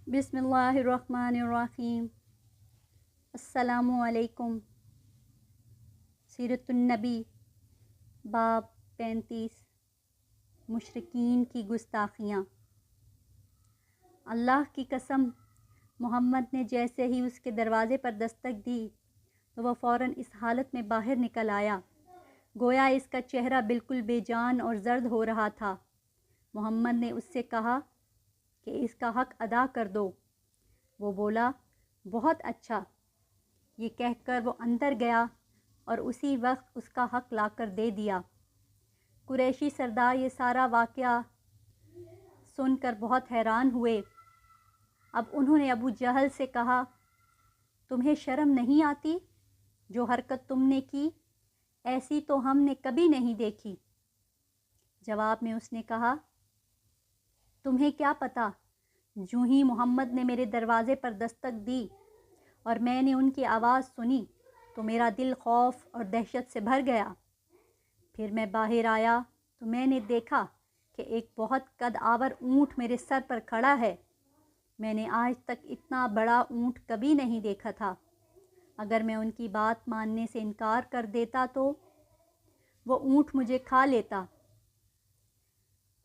बिस्मिल्लाहिर्रहमानिर्रहीम। अस्सलामु अलैकुम। सीरतुन्नबी बाब 35 मुशरिकीन की गुस्ताखियाँ। अल्लाह की कसम, मोहम्मद ने जैसे ही उसके दरवाज़े पर दस्तक दी तो वह फ़ौरन इस हालत में बाहर निकल आया गोया इसका चेहरा बिल्कुल बेजान और ज़र्द हो रहा था। मोहम्मद ने उससे कहा कि इसका हक़ अदा कर दो। वो बोला, बहुत अच्छा। ये कहकर वो अंदर गया और उसी वक्त उसका हक़ लाकर दे दिया। कुरैशी सरदार ये सारा वाक़या सुनकर बहुत हैरान हुए। अब उन्होंने अबू जहल से कहा, तुम्हें शर्म नहीं आती? जो हरकत तुमने की ऐसी तो हमने कभी नहीं देखी। जवाब में उसने कहा, तुम्हें क्या पता? जूँ ही मोहम्मद ने मेरे दरवाज़े पर दस्तक दी और मैंने उनकी आवाज़ सुनी तो मेरा दिल खौफ और दहशत से भर गया। फिर मैं बाहर आया तो मैंने देखा कि एक बहुत कद आवर ऊँट मेरे सर पर खड़ा है। मैंने आज तक इतना बड़ा ऊँट कभी नहीं देखा था। अगर मैं उनकी बात मानने से इनकार कर देता तो वो ऊँट मुझे खा लेता।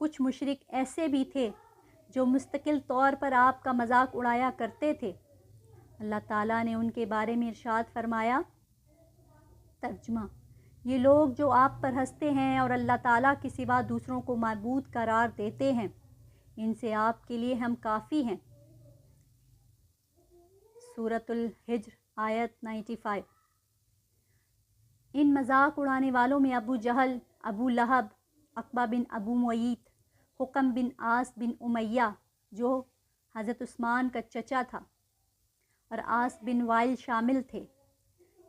कुछ मुशरिक ऐसे भी थे जो मुस्तकिल तौर पर आपका मजाक उड़ाया करते थे। अल्लाह ताला ने उनके बारे में इरशाद फरमाया। तर्जुमा, ये लोग जो आप पर हंसते हैं और अल्लाह ताला के सिवा दूसरों को माबूद करार देते हैं, इनसे आपके लिए हम काफ़ी हैं। सूरतुल हिज्र आयत 95। इन मजाक उड़ाने वालों में अबू जहल, अबू लहब, अक़बा बिन अबू मुयत, हुक्म बिन आस बिन उमैया जो हज़रत उस्मान का चचा था, और आस बिन वाइल शामिल थे।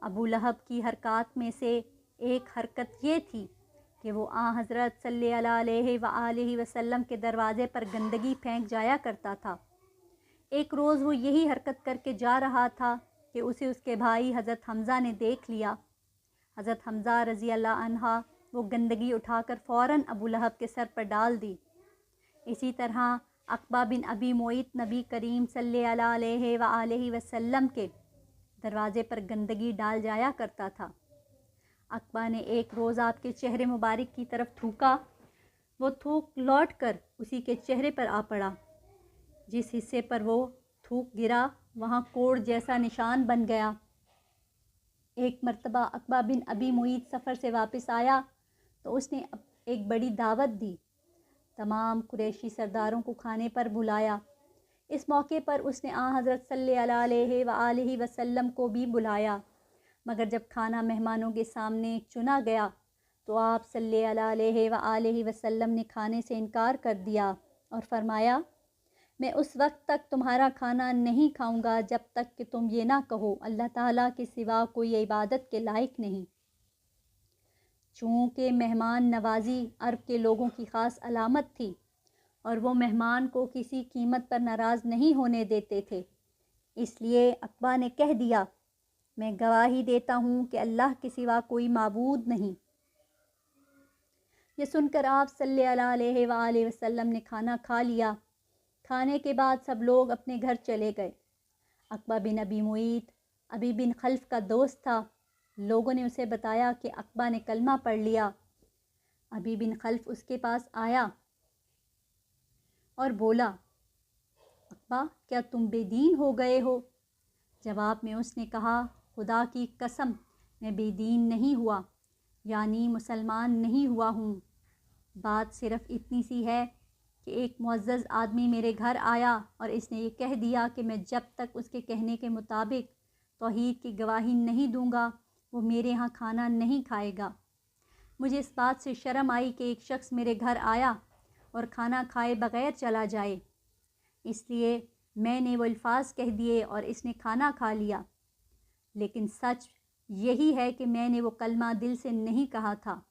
अबू लहब की हरकत में से एक हरकत ये थी कि वो हज़रत सल्लल्लाहु अलैहि वसल्लम के दरवाज़े पर गंदगी फेंक जाया करता था। एक रोज़ वो यही हरकत करके जा रहा था कि उसे उसके भाई हज़रत हमज़ा ने देख लिया। हज़रत हमज़ा रज़ी अल्लाह अन्हा वो गंदगी उठाकर फ़ौरन अबू लहब के सर पर डाल दी। इसी तरह अक़बा बिन अबी मुयत नबी करीम सल्लल्लाहु अलैहि वसल्लम के दरवाज़े पर गंदगी डाल जाया करता था। अक़बा ने एक रोज़ आपके चेहरे मुबारक की तरफ थूका। वो थूक लौट कर उसी के चेहरे पर आ पड़ा। जिस हिस्से पर वो थूक गिरा वहाँ कोड़ जैसा निशान बन गया। एक मर्तबा अक़बा बिन अबी मुयत सफ़र से वापस आया तो उसने एक बड़ी दावत दी। तमाम कुरैशी सरदारों को खाने पर बुलाया। इस मौके पर उसने हज़रत सल्लल्लाहु अलैहि वसल्लम को भी बुलाया, मगर जब खाना मेहमानों के सामने चुना गया तो आप सल्लल्लाहु अलैहि वसल्लम ने खाने से इनकार कर दिया और फरमाया, मैं उस वक्त तक तुम्हारा खाना नहीं खाऊंगा जब तक कि तुम ये ना कहो, अल्लाह ताला के सिवा कोई इबादत के लायक नहीं। चूँकि मेहमान नवाजी अरब के लोगों की ख़ास अलामत थी और वो मेहमान को किसी कीमत पर नाराज़ नहीं होने देते थे, इसलिए अक़बा ने कह दिया, मैं गवाही देता हूँ कि अल्लाह के सिवा कोई माबूद नहीं। ये सुनकर आप सल्लल्लाहु अलैहि वसल्लम ने खाना खा लिया। खाने के बाद सब लोग अपने घर चले गए। अक़बा बिन अबी मुयत अबी बिन खल्फ़ का दोस्त था। लोगों ने उसे बताया कि अक़बा ने कलमा पढ़ लिया। अबी बिन खल्फ़ उसके पास आया और बोला, अक़बा, क्या तुम बेदीन हो गए हो? जवाब में उसने कहा, खुदा की कसम, मैं बेदीन नहीं हुआ, यानी मुसलमान नहीं हुआ हूँ। बात सिर्फ़ इतनी सी है कि एक मुअज़्ज़ज़ आदमी मेरे घर आया और इसने ये कह दिया कि मैं जब तक उसके कहने के मुताबिक तौहीद की गवाही नहीं दूंगा वो मेरे यहाँ खाना नहीं खाएगा। मुझे इस बात से शर्म आई कि एक शख्स मेरे घर आया और खाना खाए बग़ैर चला जाए, इसलिए मैंने वो अल्फाज कह दिए और इसने खाना खा लिया। लेकिन सच यही है कि मैंने वो कलमा दिल से नहीं कहा था।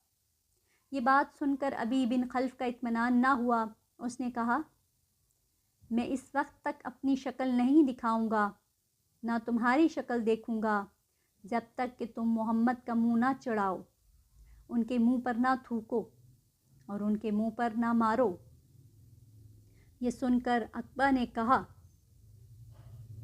ये बात सुनकर अबी बिन खल्फ़ का इत्मीनान ना हुआ। उसने कहा, मैं इस वक्त तक अपनी शक्ल नहीं दिखाऊंगा, ना तुम्हारी शक्ल देखूंगा जब तक कि तुम मोहम्मद का मुंह ना चढ़ाओ, उनके मुंह पर ना थूको और उनके मुंह पर ना मारो। ये सुनकर अक़बा ने कहा,